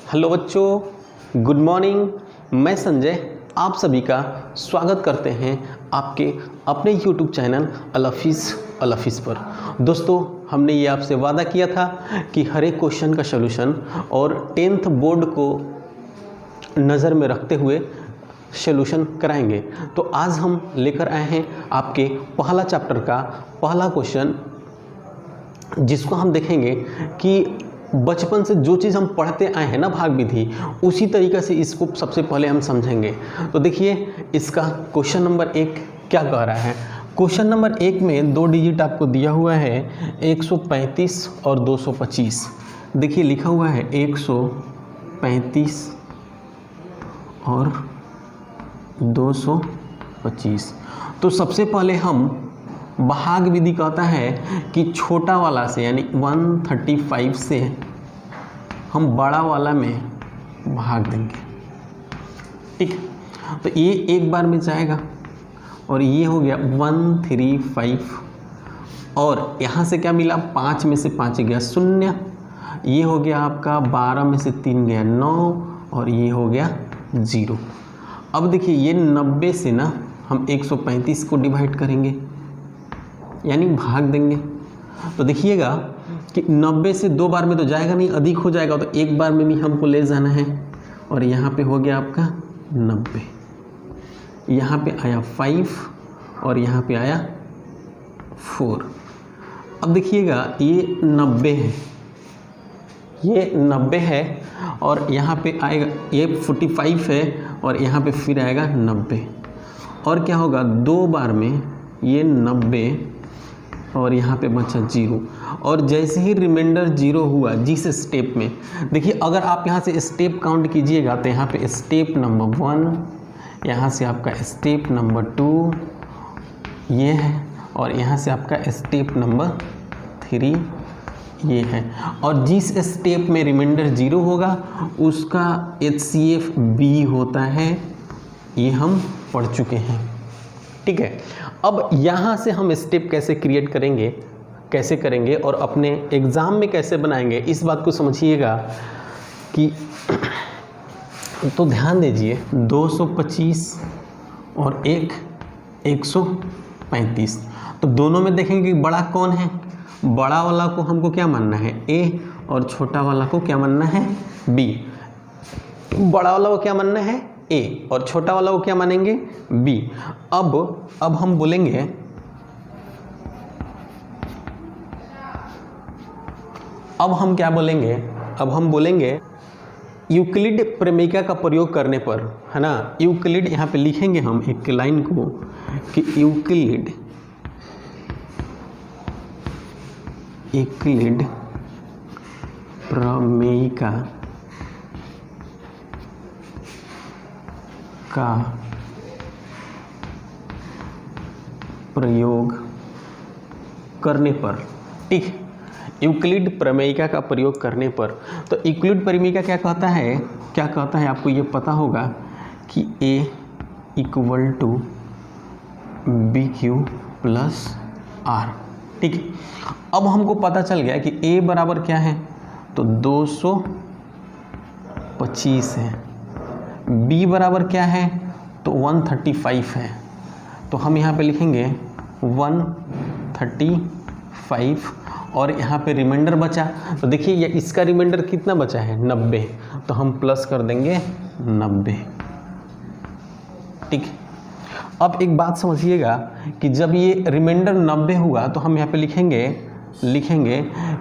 Hello बच्चों, good morning. मैं संजय आप सभी का स्वागत करते हैं आपके अपने YouTube चैनल अलफीस पर। दोस्तों, हमने ये आपसे वादा किया था कि हर एक क्वेश्चन का सलूशन और 10th बोर्ड को नज़र में रखते हुए सलूशन कराएंगे। तो आज हम लेकर आए हैं आपके पहला चैप्टर का पहला क्वेश्चन, जिसको हम देखेंगे कि बचपन से जो चीज़ हम पढ़ते आए हैं ना भाग विधि, उसी तरीक़े से इसको सबसे पहले हम समझेंगे। तो देखिए, इसका क्वेश्चन नंबर 1 क्या कह रहा है। क्वेश्चन नंबर 1 में 2 डिजिट आपको दिया हुआ है 135 और 225। देखिए लिखा हुआ है 135 और 225। तो सबसे पहले हम भाग विधि कहता है कि छोटा वाला से यानी 135 से हम बड़ा वाला में भाग देंगे। ठीक, तो ये एक बार में जाएगा और ये हो गया 135 और यहाँ से क्या मिला, 5 में से 5 गया 0, ये हो गया आपका 12 में से 3 गया 9 और ये हो गया 0। अब देखिए ये 90 से ना हम 135 को डिवाइड करेंगे यानी भाग देंगे। तो देखिएगा कि 90 से 2 बार में तो जाएगा नहीं, अधिक हो जाएगा, तो एक बार में भी हमको ले जाना है। और यहाँ पे हो गया आपका 90, यहाँ पे आया 5 और यहाँ पे आया 4। अब देखिएगा ये 90 है, ये 90 है और यहाँ पे आएगा ये 45 है और यहाँ पे फिर आएगा 90। और क्या होगा, 2 बार में ये 90 और यहाँ पे बचा 0। और जैसे ही रिमाइंडर 0 हुआ जिस स्टेप में, देखिए अगर आप यहाँ से स्टेप काउंट कीजिएगा तो यहाँ पे स्टेप नंबर 1, यहाँ से आपका स्टेप नंबर 2 ये है और यहाँ से आपका स्टेप नंबर 3 ये है। और जिस स्टेप में रिमाइंडर 0 होगा उसका HCF B होता है, ये हम पढ़ चुके हैं। ठीक है, अब यहाँ से हम स्टेप कैसे क्रिएट करेंगे, कैसे करेंगे और अपने एग्ज़ाम में कैसे बनाएंगे, इस बात को समझिएगा कि तो ध्यान दीजिए 225 और 135। तो दोनों में देखेंगे कि बड़ा कौन है। बड़ा वाला को हमको क्या मानना है, A, और छोटा वाला को क्या मानना है, B। बड़ा वाला को क्या मानना है, A, और छोटा वाला को क्या मानेंगे, B। अब हम बोलेंगे अब हम क्या बोलेंगे, अब हम बोलेंगे यूक्लिड प्रमेयिका का प्रयोग करने पर, है ना। यूक्लिड यहाँ पे लिखेंगे हम एक लाइन को कि यूक्लिड प्रमेयिका का प्रयोग करने पर। ठीक, यूक्लिड प्रमेयिका का प्रयोग करने पर। तो यूक्लिड प्रमेयिका क्या कहता है, क्या कहता है आपको ये पता होगा कि A = BQ + R। ठीक, अब हमको पता चल गया कि A बराबर क्या है, तो 225 है। B बराबर क्या है, तो 135 है। तो हम यहाँ पे लिखेंगे 135 और यहाँ पे रिमाइंडर बचा। तो देखिए ये इसका रिमाइंडर कितना बचा है, 90। तो हम प्लस कर देंगे 90। ठीक, अब एक बात समझिएगा कि जब ये रिमाइंडर 90 हुआ तो हम यहाँ पे लिखेंगे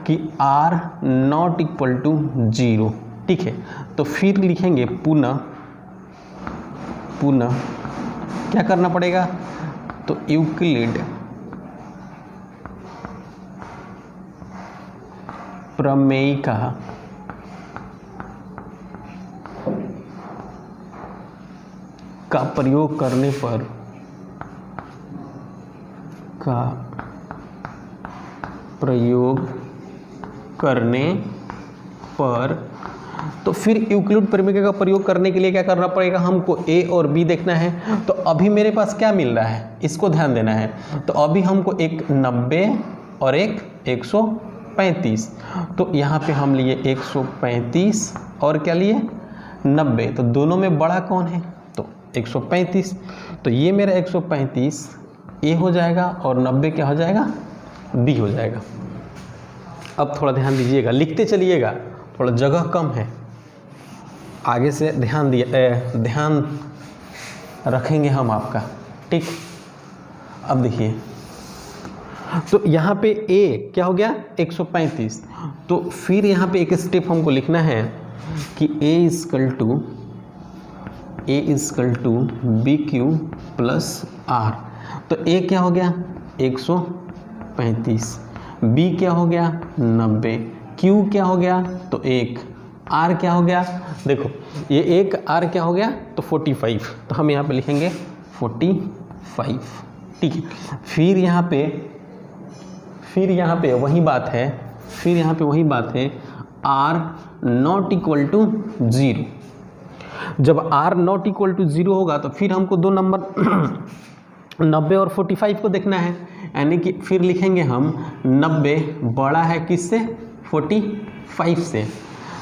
कि R ≠ 0। ठीक है, तो फिर लिखेंगे पुनः क्या करना पड़ेगा, तो यूक्लिड प्रमेयिका का प्रयोग करने पर तो फिर यूक्लिड प्रमेयिका का प्रयोग करने के लिए क्या करना पड़ेगा, हमको A और B देखना है। तो अभी मेरे पास क्या मिल रहा है, इसको ध्यान देना है। तो अभी हमको एक 90 और एक 100 135, तो यहाँ पे हम लिए 135 और क्या लिए 90, तो दोनों में बड़ा कौन है तो 135, तो ये मेरा 135 ए हो जाएगा और 90 क्या हो जाएगा बी हो जाएगा। अब थोड़ा ध्यान दीजिएगा, लिखते चलिएगा, थोड़ा जगह कम है, आगे से ध्यान रखेंगे हम आपका, ठीक। अब देखिए, तो यहाँ पे ए क्या हो गया 135, तो फिर यहाँ पे एक स्टेप हमको लिखना है कि A is equal to B Q plus R, तो ए क्या हो गया 135, बी क्या हो गया 90, क्यू क्या हो गया तो 1, आर क्या हो गया, देखो ये एक आर क्या हो गया तो 45, तो हम यहाँ पे लिखेंगे 45, ठीक है। फिर यहाँ पे वही बात है, आर नॉट इक्वल टू 0, जब आर नॉट इक्वल टू 0 होगा तो फिर हमको दो नंबर 90 और 45 को देखना है, यानी कि फिर लिखेंगे हम 90 बड़ा है किससे 45 से,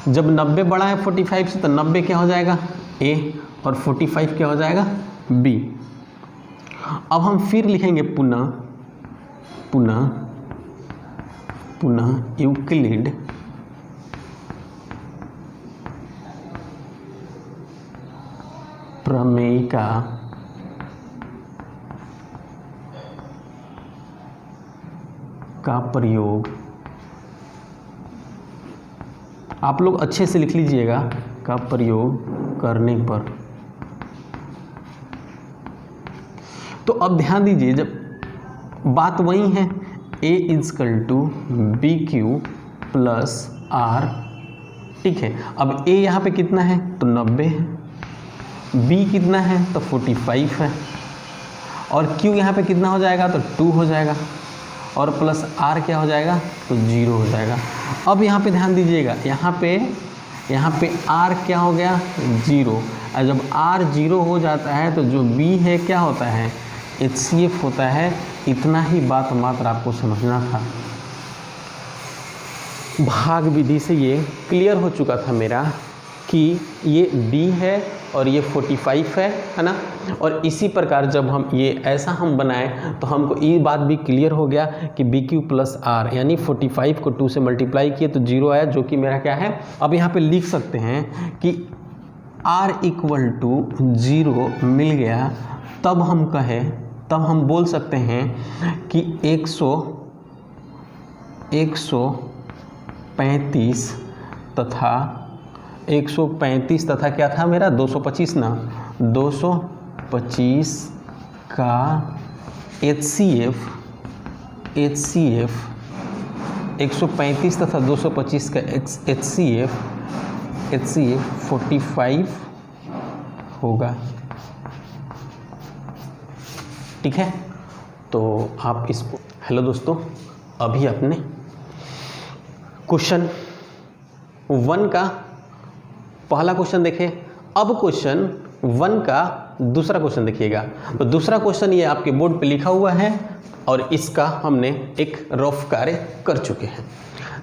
जब 90 बड़ा है 45 से तो 90 क्या हो जाएगा ए और 45 क्या हो जाएगा बी। अब हम फिर लिखेंगे पुनः यूक्लिड प्रमेय का प्रयोग, आप लोग अच्छे से लिख लीजिएगा, का प्रयोग करने पर। तो अब ध्यान दीजिए, जब बात वही है a is equal to B Q plus r, ठीक है। अब a यहाँ पे कितना है तो 90 है, b कितना है तो 45 है, और q यहाँ पे कितना हो जाएगा तो 2 हो जाएगा, और प्लस r क्या हो जाएगा तो 0 हो जाएगा। अब यहाँ पे ध्यान दीजिएगा, यहाँ पे r क्या हो गया 0, और जब r 0 हो जाता है तो जो b है क्या होता है HCF होता है। इतना ही बात मात्र आपको समझना था, भाग विधि से ये क्लियर हो चुका था मेरा कि ये b है और ये 45 है ना। और इसी प्रकार जब हम ये ऐसा हम बनाए तो हमको ये बात भी क्लियर हो गया कि बी क्यू प्लस आर, यानी 45 को 2 से मल्टीप्लाई किए तो 0 आया, जो कि मेरा क्या है। अब यहाँ पे लिख सकते हैं कि r इक्वल टू 0 मिल गया, तब हम बोल सकते हैं कि 135 तथा क्या था मेरा 225 ना, 225 का HCF 135 तथा 225 का HCF 45 होगा, ठीक है। तो आप इसको, हेलो दोस्तों, अभी अपने क्वेश्चन 1 का पहला क्वेश्चन देखें, अब क्वेश्चन 1 का दूसरा क्वेश्चन देखिएगा। तो दूसरा क्वेश्चन ये आपके बोर्ड पे लिखा हुआ है और इसका हमने एक रफ कार्य कर चुके हैं।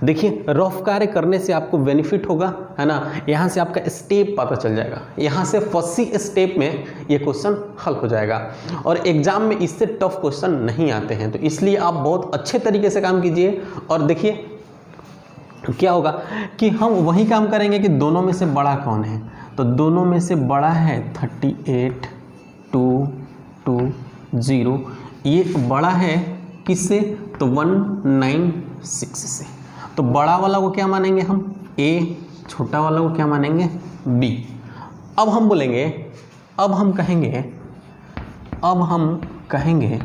देखिए, रफ कार्य करने से आपको बेनिफिट होगा, है ना। यहाँ से आपका स्टेप पता चल जाएगा, यहाँ से फर्स्ट स्टेप में ये क्वेश्चन हल हो जाएगा, और एग्जाम में इससे टफ क्वेश्चन नहीं आते हैं। तो इसलिए आप बहुत अच्छे तरीके से काम कीजिए, और देखिए क्या होगा कि हम वही काम करेंगे कि दोनों में से बड़ा कौन है। तो दोनों में से बड़ा है 38,220, ये बड़ा है किससे तो 196 से। तो बड़ा वाला को क्या मानेंगे हम A, छोटा वाला को क्या मानेंगे B। अब हम बोलेंगे, अब हम कहेंगे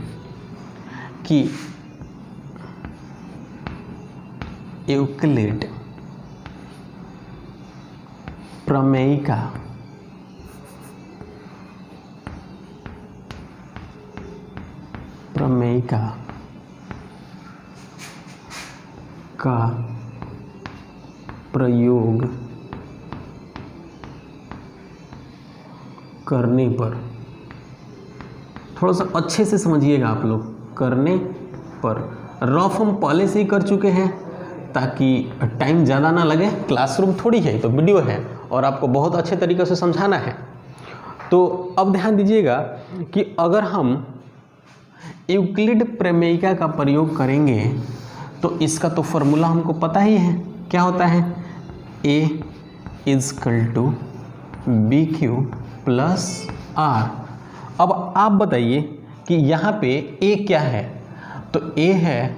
कि यूक्लिड प्रमेय का प्रयोग करने पर, थोड़ा सा अच्छे से समझिएगा आप लोग, करने पर। रफ हम पहले से ही कर चुके हैं, ताकि टाइम ज़्यादा ना लगे, क्लासरूम थोड़ी है तो वीडियो है और आपको बहुत अच्छे तरीके से समझाना है। तो अब ध्यान दीजिएगा कि अगर हम यूक्लिड प्रमेयिका का प्रयोग करेंगे तो इसका तो फॉर्मूला हमको पता ही है, क्या होता है, A = BQ + R। अब आप बताइए कि यहाँ पे A क्या है, तो A है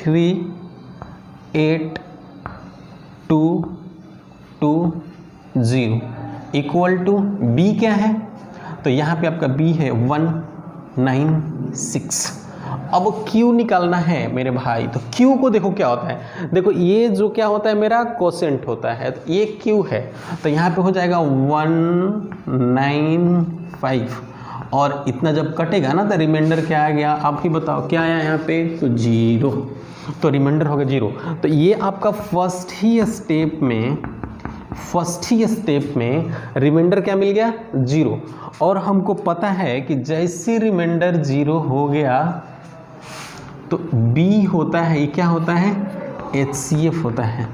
38220 इक्वल टू B क्या है, तो यहाँ पे आपका B है 196। अब Q निकालना है मेरे भाई, तो Q को देखो क्या होता है, देखो ये जो क्या होता है मेरा कोसेंट होता है, तो ये Q है, तो यहाँ पे हो जाएगा 195 और इतना जब कटेगा ना तो रिमाइंडर क्या आ गया, आप ही बताओ क्या आया यहाँ पे, तो 0, तो रिमाइंडर होगा 0। तो ये आपका फर्स्ट ही स्टेप में रिमाइंडर क्या मिल गया, 0। और हमको पता है कि जैसे रिमाइंडर 0 हो गया तो B होता है, ये क्या होता है, HCF होता है।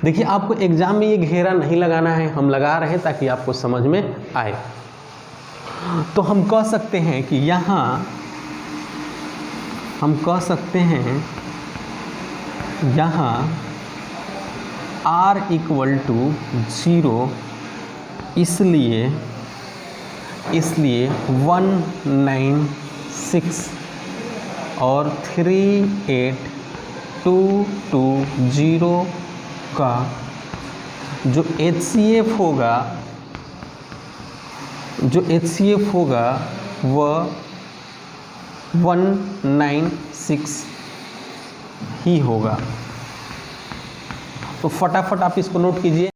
देखिए आपको एग्जाम में ये घेरा नहीं लगाना है, हम लगा रहे हैं ताकि आपको समझ में आए। तो हम कह सकते हैं कि यहाँ हम कह सकते हैं यहाँ R = 0, इसलिए 196 और 38220 का जो HCF होगा वह 196 ही होगा। तो फटाफट आप इसको नोट कीजिए।